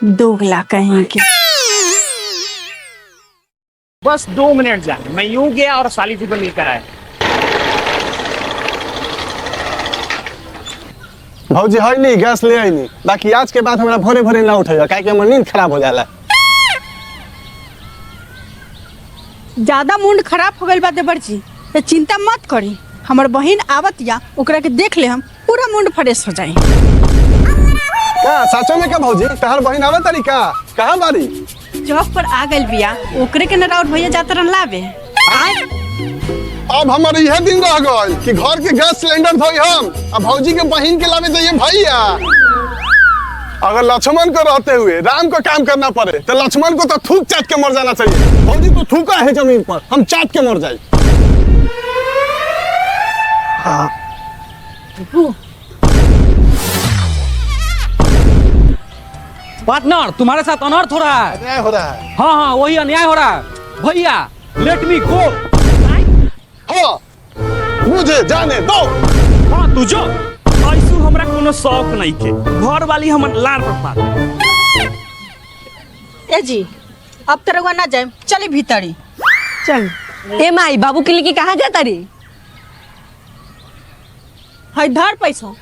दोगला कहीं के। बस 2 मिनट जा, मैं यूं गया और साली जी को लेकर आया। भौजी है नहीं, गैस ले आई नहीं। बाकी आज के बाद हमारा भोरे भोरे ना उठेगा, काहे कि हमार नींद खराब हो जाला। ज्यादा मूड खराब हो गई बात बड़ची, तो चिंता मत करी। हमार बहन आवत या ओकरा के देख ले, हम पूरा मूड फ्रेश हो जाए। का सचो में क्या भौजी, तहर बहन आवे तारी का? कहां बारी? जॉब पर आ गइल बिया, ओकरे के न राउत भैया जात रहन लावे। अब हमारे यह दिन रह गए कि घर के गैस सिलेंडर धोई हम, अब भौजी के बहन के लावे तो ये भैया। अगर लक्ष्मण को रहते हुए राम को काम करना पड़े तो लक्ष्मण को तो थूक चाट के मर जाना चाहिए। भौजी तो थूका है जमीन पर, हम चाट के मर जाए। हाँ। पार्टनर, तुम्हारे साथ अनर्थ हो रहा है। अन्याय हो रहा है। हाँ, वही अन्याय हो रहा है। भैया, लेट मी गो। हाँ, मुझे जाने दो। हाँ तू जो, ऐसू हमरा कोनो शौक नहीं के। घर वाली हमर लार पर। ए जी, अब तरह ना जाए, चली भीतरी। चल। ए माई, बाबू के लिए कहाँ जाता रे? है धर पैसा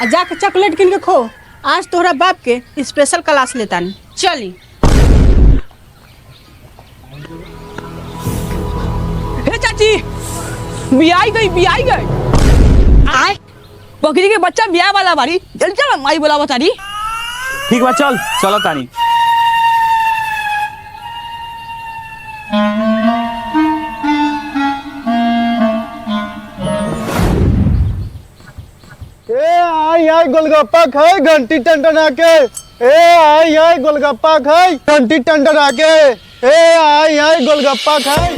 आ जाके चॉकलेट किन के खो। आज तोहरा बाप के स्पेशल क्लास लेता नहीं। चली। हे चाची, बियाई गई। आय, बकरी के बच्चा बिया वाला बारी। जल्दी चल, माई बोला बतारी। ठीक बा, चल चलो तानी। आई गोलगप्पा खाए घंटी टंटना के। आई गोलगप्पा खाए घंटी टंटना के। आई गोलगप्पा खाए।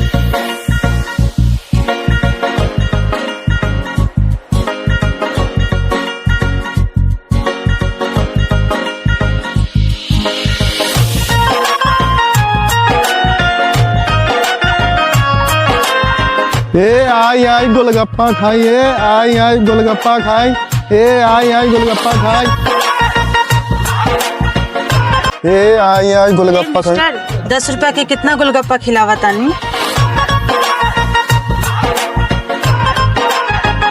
आई गोलगप्पा खाइए। आई गोलगप्पा खाई। आई गोलगप्पा खाई। आई गोलगप्पा खाई। 10 रुपया के कितना गोलगप्पा खिलावा तानी?